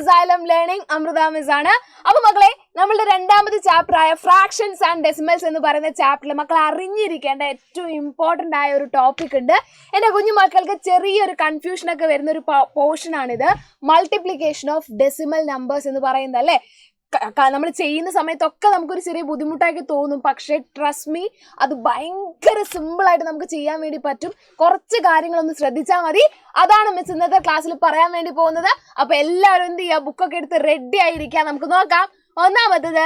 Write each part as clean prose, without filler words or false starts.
Xylem Learning, Amrita Miss ആണ്. അപ്പോൾ മക്കളെ നമ്മളുടെ രണ്ടാമത്തെ ചാപ്റ്റർ ആയ ഫ്രാക്ഷൻസ് ആൻഡ് ഡെസിമൽസ് എന്ന് പറയുന്ന ചാപ്റ്ററിൽ മക്കൾ അറിഞ്ഞിരിക്കേണ്ട ഏറ്റവും ഇമ്പോർട്ടന്റ് ആയ ഒരു ടോപ്പിക് ഉണ്ട്. എൻ്റെ കുഞ്ഞു മക്കൾക്ക് ചെറിയൊരു കൺഫ്യൂഷൻ ഒക്കെ വരുന്ന ഒരു പോർഷൻ ആണിത്. മൾട്ടിപ്ലിക്കേഷൻ ഓഫ് ഡെസിമൽ നമ്പേഴ്സ് എന്ന് പറയുന്നത് അല്ലേ. നമ്മൾ ചെയ്യുന്ന സമയത്തൊക്കെ നമുക്കൊരു ചെറിയ ബുദ്ധിമുട്ടായിട്ട് തോന്നും. പക്ഷേ ട്രസ്റ്റ് മീ, അത് ഭയങ്കര സിമ്പിളായിട്ട് നമുക്ക് ചെയ്യാൻ വേണ്ടി പറ്റും. കുറച്ച് കാര്യങ്ങളൊന്ന് ശ്രദ്ധിച്ചാൽ മതി. അതാണ് മിസ് ഇന്നത്തെ ക്ലാസ്സിൽ പറയാൻ വേണ്ടി പോകുന്നത്. അപ്പൊ എല്ലാവരും എന്ത് ചെയ്യുക, ബുക്കൊക്കെ എടുത്ത് റെഡി ആയിരിക്കാം. നമുക്ക് നോക്കാം. ഒന്നാമത്തത്,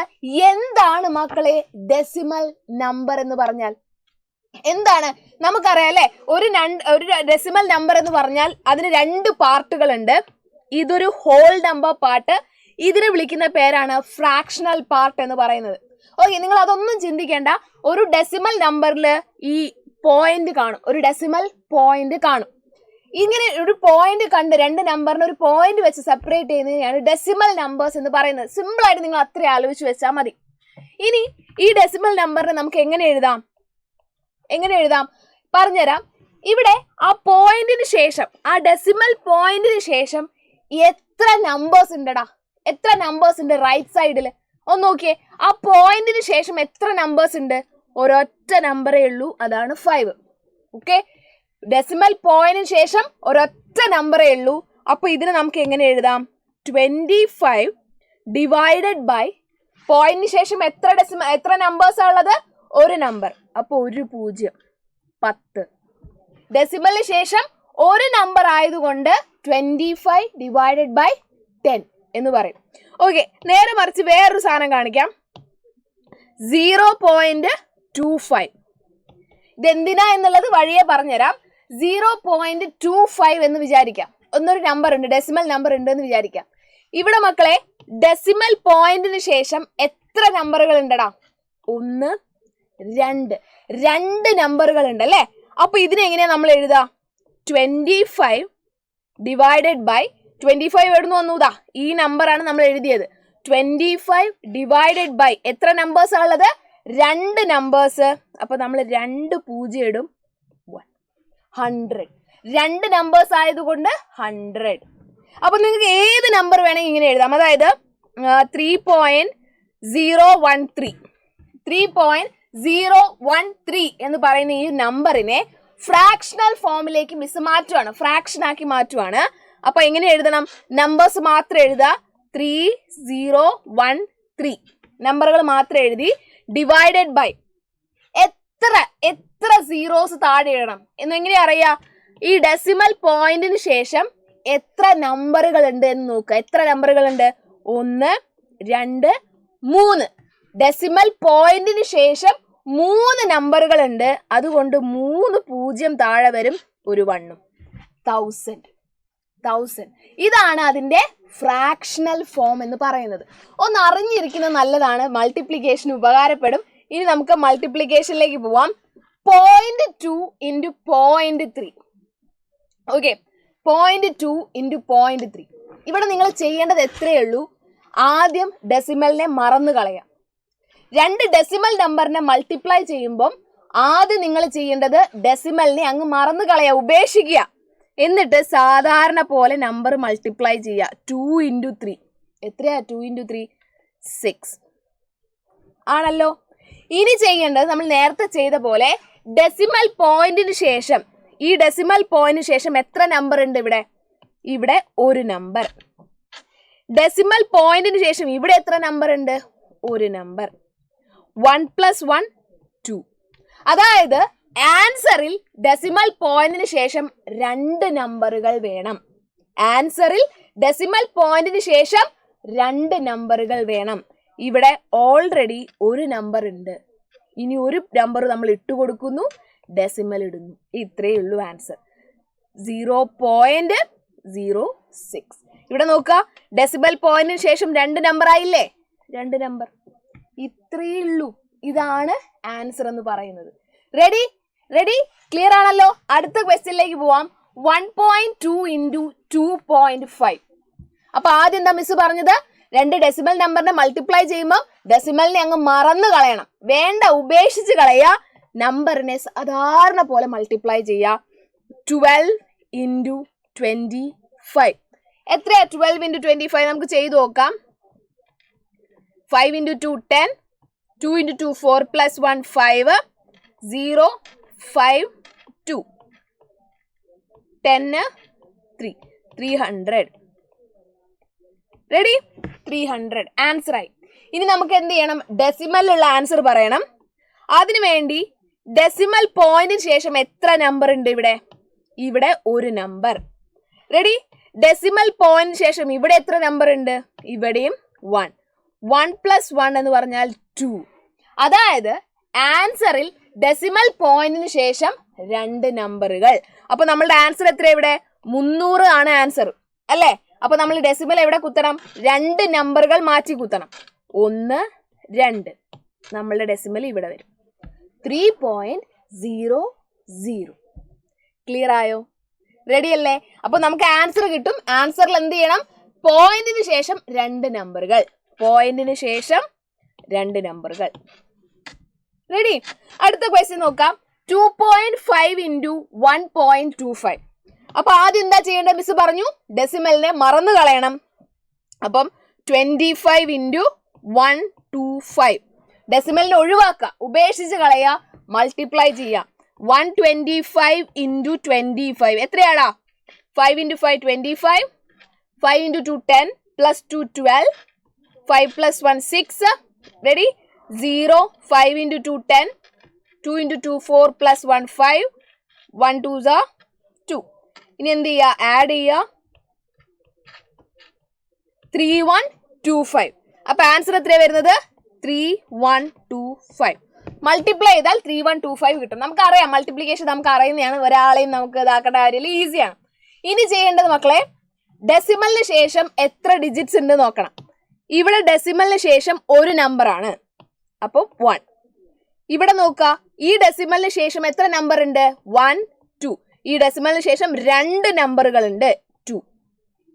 എന്താണ് മക്കളെ ഡെസിമൽ നമ്പർ എന്ന് പറഞ്ഞാൽ? എന്താണ് നമുക്കറിയാം അല്ലെ. ഒരു ഡെസിമൽ നമ്പർ എന്ന് പറഞ്ഞാൽ അതിന് രണ്ട് പാർട്ടുകളുണ്ട്. ഇതൊരു ഹോൾ നമ്പർ പാർട്ട്, ഇതിനെ വിളിക്കുന്ന പേരാണ് ഫ്രാക്ഷണൽ പാർട്ട് എന്ന് പറയുന്നത്. ഓക്കെ, നിങ്ങൾ അതൊന്നും ചിന്തിക്കേണ്ട. ഒരു ഡെസിമൽ നമ്പറിൽ ഈ പോയിന്റ് കാണും, ഒരു ഡെസിമൽ പോയിന്റ് കാണും. ഇങ്ങനെ ഒരു പോയിന്റ് കണ്ട് രണ്ട് നമ്പറിന് ഒരു പോയിന്റ് വെച്ച് സെപ്പറേറ്റ് ചെയ്യുന്നതിനാണ് ഡെസിമൽ നമ്പേഴ്സ് എന്ന് പറയുന്നത്. സിമ്പിൾ ആയിട്ട് നിങ്ങൾ അത്ര ആലോചിച്ച് വെച്ചാൽ മതി. ഇനി ഈ ഡെസിമൽ നമ്പറിനെ നമുക്ക് എങ്ങനെ എഴുതാം പറഞ്ഞുതരാം. ഇവിടെ ആ പോയിന്റിന് ശേഷം, ആ ഡെസിമൽ പോയിന്റിന് ശേഷം എത്ര നമ്പേഴ്സ് ഉണ്ടടാ, എത്ര നമ്പേഴ്സ് ഉണ്ട് റൈറ്റ് സൈഡിൽ ഒന്ന് നോക്കിയേ. ആ പോയിന്റിന് ശേഷം എത്ര നമ്പേഴ്സ് ഉണ്ട്? ഒരൊറ്റ നമ്പറേ ഉള്ളൂ, അതാണ് 5. ഓക്കെ, ഡെസിമൽ പോയിന്റിന് ശേഷം ഒരൊറ്റ നമ്പറേ ഉള്ളൂ. അപ്പൊ ഇതിനെ നമുക്ക് എങ്ങനെ എഴുതാം? 25 ഡിവൈഡഡ് ബൈ പോയിന്റിന് ശേഷം എത്ര നമ്പേഴ്സ് ഉള്ളത്? ഒരു നമ്പർ, അപ്പൊ 1 0 10. ഡെസിമലിന് ശേഷം ഒരു നമ്പർ ആയതുകൊണ്ട് 25 ഡിവൈഡഡ് ബൈ 10 എന്ന് പറയും. ഓക്കെ, നേരെ മറിച്ച് വേറൊരു സാധനം കാണിക്കാം. 0.25. ഇതെന്തിനാ എന്നുള്ളത് വഴിയെ പറഞ്ഞുതരാം. 0.25 എന്ന് വിചാരിക്കാം. ഒന്നൊരു നമ്പർ ഉണ്ട്, ഡെസിമൽ നമ്പർ ഉണ്ട് എന്ന് വിചാരിക്കാം. ഇവിടെ മക്കളെ ഡെസിമൽ പോയിന്റിന് ശേഷം എത്ര നമ്പറുകൾ ഉണ്ടടാ? 1 2 നമ്പറുകൾ ഉണ്ട് അല്ലേ. അപ്പൊ ഇതിനെങ്ങനെയാ നമ്മൾ എഴുതാ? 25 ഡിവൈഡഡ് ബൈ 25 എവിടുന്ന് വന്നൂതാ, ഈ നമ്പറാണ് നമ്മൾ എഴുതിയത്. 25 ഡിവൈഡഡ് ബൈ എത്ര നമ്പേഴ്സ് ഉള്ളത്? 2 നമ്പേഴ്സ്. അപ്പൊ നമ്മൾ 2 0 ഇടും, 100. 2 നമ്പേഴ്സ് ആയതുകൊണ്ട് 100. അപ്പൊ നിങ്ങൾക്ക് ഏത് നമ്പർ വേണമെങ്കിൽ ഇങ്ങനെ എഴുതാം. അതായത് 3.013 എന്ന് പറയുന്ന ഈ നമ്പറിനെ ഫ്രാക്ഷണൽ ഫോമിലേക്ക് മിസ് മാറ്റുവാണ്, ഫ്രാക്ഷൻ ആക്കി മാറ്റുവാണ്. അപ്പൊ എങ്ങനെ എഴുതണം? നമ്പേഴ്സ് മാത്രം എഴുതുക. 3013 നമ്പറുകൾ മാത്രം എഴുതി ഡിവൈഡഡ് ബൈ എത്ര സീറോസ് താഴെ ഇടണം എന്നെങ്ങനെ അറിയാ? ഈ ഡെസിമൽ പോയിന്റിന് ശേഷം എത്ര നമ്പറുകൾ ഉണ്ട് എന്ന് നോക്കുക. എത്ര നമ്പറുകൾ ഉണ്ട്? 1 2 3. ഡെസിമൽ പോയിന്റിന് ശേഷം 3 നമ്പറുകൾ ഉണ്ട്, അതുകൊണ്ട് 3 0 താഴെ വരും, ഒരു 1. 1000. ഇതാണ് അതിന്റെ ഫ്രാക്ഷണൽ ഫോം എന്ന് പറയുന്നത്. ഒന്ന് അറിഞ്ഞിരിക്കുന്നത് നല്ലതാണ്, മൾട്ടിപ്ലിക്കേഷൻ ഉപകാരപ്പെടും. ഇനി നമുക്ക് മൾട്ടിപ്ലിക്കേഷനിലേക്ക് പോവാം. 0.2 into 0.3. Okay, 0.2 into 0.3. ഇവിടെ നിങ്ങൾ ചെയ്യേണ്ടത് എത്രയേ ഉള്ളൂ? ആദ്യം ഡെസിമലിനെ മറന്നു കളയാം. 2 ഡെസിമൽ നമ്പറിനെ മൾട്ടിപ്ലൈ ചെയ്യുമ്പം ആദ്യം നിങ്ങൾ ചെയ്യേണ്ടത് ഡെസിമലിനെ അങ്ങ് മറന്നു കളയാ, ഉപേക്ഷിക്കുക. എന്നിട്ട് സാധാരണ പോലെ നമ്പർ മൾട്ടിപ്ലൈ ചെയ്യുക. 2 into 3 എത്രയാ? 2 into 3 6 ആണല്ലോ. ഇനി ചെയ്യേണ്ടത് നമ്മൾ നേരത്തെ ചെയ്ത പോലെ ഡെസിമൽ പോയിന്റിന് ശേഷം, ഈ ഡെസിമൽ പോയിന്റിന് ശേഷം എത്ര നമ്പർ ഉണ്ട്? ഇവിടെ ഒരു നമ്പർ. ഡെസിമൽ പോയിന്റിന് ശേഷം ഇവിടെ എത്ര നമ്പർ ഉണ്ട്? ഒരു നമ്പർ. 1 + 1 2. അതായത് ആൻസറിൽ ഡെസിമൽ പോയിന്റിന് ശേഷം 2 നമ്പറുകൾ വേണം. ആൻസറിൽ ഡെസിമൽ പോയിന്റിന് ശേഷം 2 നമ്പറുകൾ വേണം. ഇവിടെ ഓൾറെഡി ഒരു നമ്പർ ഉണ്ട്. ഇനി ഒരു നമ്പർ നമ്മൾ ഇട്ട് കൊടുക്കുന്നു, ഡെസിമൽ ഇടുന്നു. ഇത്രയേ ഉള്ളൂ ആൻസർ. 0.06. ഇവിടെ നോക്കുക, ഡെസിമൽ പോയിന്റിന് ശേഷം 2 നമ്പർ ആയില്ലേ? 2 നമ്പർ. ഇത്രയേ ഉള്ളൂ. ഇതാണ് ആൻസർ എന്ന് പറയുന്നത്. റെഡി ക്ലിയർ ആണല്ലോ. അടുത്ത ക്വസ്റ്റ്യനിലേക്ക് പോവാം. 1.2 into 2.5. അപ്പൊ ആദ്യം എന്താ മിസ് പറഞ്ഞത്? 2 ഡെസിമൽ നമ്പറിനെ മൾട്ടിപ്ലൈ ചെയ്യുമ്പോൾ ഡെസിമലിനെ അങ്ങ് മറന്നു കളയണം, വേണ്ട, ഉപേക്ഷിച്ച് കളയാ. നമ്പറിനെ സാധാരണ പോലെ മൾട്ടിപ്ലൈ ചെയ്യുക. 12 into 25. എത്രയാ 12 into 25? നമുക്ക് ചെയ്ത് നോക്കാം. 5 into 2 10, 2 into 2 4 plus 1 5, 0 5 2, 10 3, 300. Ready? 300 answer ആയി. ഇനി നമുക്ക് എന്ത് ചെയ്യണം? ഡെസിമലിലുള്ള ആൻസർ പറയണം. അതിനുവേണ്ടി ഡെസിമൽ പോയിന്റിന് ശേഷം എത്ര നമ്പർ ഉണ്ട് ഇവിടെ? ഇവിടെ ഒരു നമ്പർ. റെഡി? ഡെസിമൽ പോയിന്റിന് ശേഷം ഇവിടെ എത്ര നമ്പർ ഉണ്ട്? ഇവിടെയും 1. 1 plus 1 എന്ന് പറഞ്ഞാൽ 2. അതായത് ആൻസറിൽ ഡെസിമൽ പോയിന്റിന് ശേഷം 2 നമ്പറുകൾ. അപ്പൊ നമ്മളുടെ ആൻസർ എത്ര? ഇവിടെ 300 ആണ് ആൻസർ അല്ലേ? അപ്പൊ നമ്മൾ ഡെസിമൽ എവിടെ കുത്തണം? 2 നമ്പറുകൾ മാറ്റി കുത്തണം. 1 2. നമ്മളുടെ ഡെസിമൽ ഇവിടെ വരും 3.00. ക്ലിയർ ആയോ? റെഡി അല്ലേ? അപ്പൊ നമുക്ക് ആൻസർ കിട്ടും. ആൻസറിൽ എന്ത് ചെയ്യണം? പോയിന്റിന് ശേഷം 2 നമ്പറുകൾ. പോയിന്റിന് ശേഷം 2 നമ്പറുകൾ. റെഡി? അടുത്ത ക്വസ്റ്റ്യൻ നോക്കാം. 2.5 into 1.25. അപ്പൊ ആദ്യം എന്താ ചെയ്യേണ്ടത്? മിസ് പറഞ്ഞു ഡെസിമലിനെ മറന്നു കളയണം. അപ്പം 25 into 125. ഡെസിമലിനെ ഒഴിവാക്കുക, ഉപേക്ഷിച്ച് കളയുക, മൾട്ടിപ്ലൈ ചെയ്യാം. 125 into 25 എത്രയാടാ? 5 into 5 25, 5 into 2 10, plus 2 12, 5 plus 1 6. Ready? 0, 5 into 2 10, 2 into 2 4 plus 1 5, 1 2s are 2. ഇനി എന്ത് ചെയ്യുക? ആഡ് ചെയ്യുക. 3125. അപ്പൊ ആൻസർ എത്രയാണ് വരുന്നത്? 3125. മൾട്ടിപ്ലൈ ചെയ്താൽ 3125 കിട്ടും. നമുക്കറിയാം മൾട്ടിപ്ലിക്കേഷൻ നമുക്ക് അറിയുന്നതാണ്. ഒരാളെയും നമുക്ക് ഇതാക്കേണ്ട കാര്യമില്ല, ഈസിയാണ്. ഇനി ചെയ്യേണ്ടത് മക്കളെ, ഡെസിമലിന് ശേഷം എത്ര ഡിജിറ്റ്സ് ഉണ്ട് നോക്കണം. ഇവിടെ ഡെസിമലിന് ശേഷം ഒരു നമ്പർ ആണ്, അപ്പോൾ 1. ഇവിടെ നോക്കുക, ഈ ഡെസിമലിന് ശേഷം എത്ര നമ്പർ ഉണ്ട്? 1 2. ഈ ഡെസിമലിന് ശേഷം 2 നമ്പറുകൾ ഉണ്ട്, 2.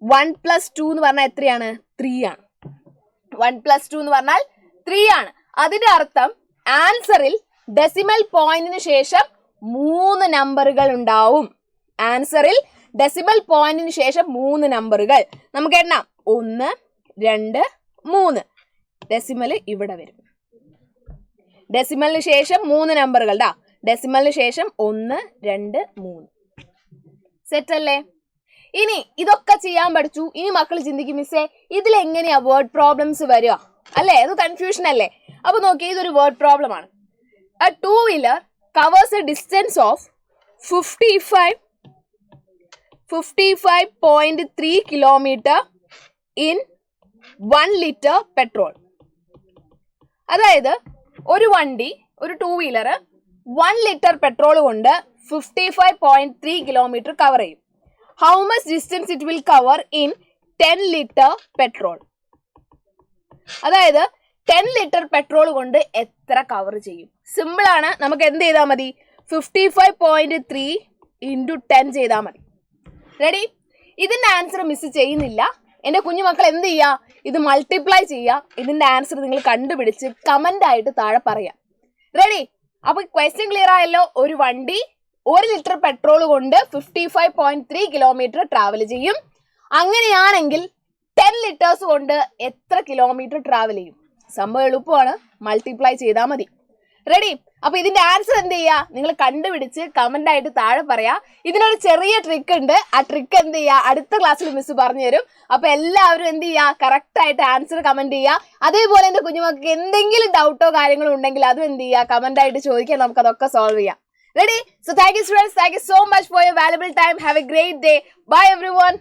1 plus 2 എന്ന് പറഞ്ഞാൽ എത്രയാണ്? 3 ആണ്. 1 plus 2 എന്ന് പറഞ്ഞാൽ 3 ആണ്. അതിന്റെ അർത്ഥം ആൻസറിൽ ഡെസിമൽ പോയിന്റിന് ശേഷം 3 നമ്പറുകൾ ഉണ്ടാവും. ആൻസറിൽ ഡെസിമൽ പോയിന്റിന് ശേഷം 3 നമ്പറുകൾ. നമുക്ക് എണ്ണാം. 1 2 3. ഡെസിമൽ ഇവിടെ വരും. ഡെസിമലിന് ശേഷം 3 നമ്പറുകൾ. ഡെസിമലിന് ശേഷം 1 2 3. സെറ്റ് അല്ലേ? ഇനി ഇതൊക്കെ ചെയ്യാൻ പഠിച്ചു. ഇനി മക്കൾ ചിന്തിക്കും, മിസ്സേ ഇതിലെങ്ങനെയാ വേർഡ് പ്രോബ്ലംസ് വരിക അല്ലേ? അത് കൺഫ്യൂഷൻ അല്ലേ? അപ്പൊ നോക്കി, ഇതൊരു വേർഡ് പ്രോബ്ലം ആണ്. A two-wheeler covers a distance of 55.3 kilometer in 1 liter petrol. അതായത് ഒരു വണ്ടി, ഒരു 2-wheeler 1 ലിറ്റർ പെട്രോൾ കൊണ്ട് 55.3 കിലോമീറ്റർ കവർ ചെയ്യും. How much distance it will cover in 10 liter petrol? അതായത് 10 ലിറ്റർ പെട്രോൾ കൊണ്ട് എത്ര കവർ ചെയ്യും? സിമ്പിൾ ആണ്. നമുക്ക് എന്ത് ചെയ്താൽ മതി? 55.3 into 10 ചെയ്താൽ മതി. റെഡി? ഇതിന്റെ ആൻസർ മിസ് ചെയ്യുന്നില്ല. എൻ്റെ കുഞ്ഞുമക്കൾ എന്ത് ചെയ്യുക? ഇത് മൾട്ടിപ്ലൈ ചെയ്യുക. ഇതിന്റെ ആൻസർ നിങ്ങൾ കണ്ടുപിടിച്ച് കമന്റ് ആയിട്ട് താഴെ പറയാം. റെഡി? അപ്പൊ ക്വസ്റ്റ്യൻ ക്ലിയർ ആയല്ലോ. ഒരു വണ്ടി 1 ലിറ്റർ പെട്രോൾ കൊണ്ട് 55.3 കിലോമീറ്റർ ട്രാവൽ ചെയ്യും. അങ്ങനെയാണെങ്കിൽ 10 ലിറ്റേഴ്സ് കൊണ്ട് എത്ര കിലോമീറ്റർ ട്രാവൽ ചെയ്യും? സംഭവം എളുപ്പമാണ്, മൾട്ടിപ്ലൈ ചെയ്താൽ മതി. റെഡി? അപ്പൊ ഇതിന്റെ ആൻസർ എന്ത് ചെയ്യുക? നിങ്ങൾ കണ്ടുപിടിച്ച് കമന്റ് ആയിട്ട് താഴെ പറയാ. ഇതിനൊരു ചെറിയ ട്രിക്ക് ഉണ്ട്. ആ ട്രിക്ക് എന്ത് ചെയ്യുക? അടുത്ത ക്ലാസ്സിൽ മിസ് പറഞ്ഞു തരും. അപ്പൊ എല്ലാവരും എന്ത് ചെയ്യുക? കറക്റ്റ് ആയിട്ട് ആൻസർ കമന്റ് ചെയ്യുക. അതേപോലെ എന്റെ കുഞ്ഞുമക്കൾക്ക് എന്തെങ്കിലും ഡൗട്ടോ കാര്യങ്ങളോ ഉണ്ടെങ്കിൽ അതും എന്ത് ചെയ്യുക? കമന്റ് ആയിട്ട് ചോദിക്കാൻ, നമുക്ക് അതൊക്കെ സോൾവ് ചെയ്യാം. Ready? So thank you students. Thank you so much for your valuable time. Have a great day. Bye everyone.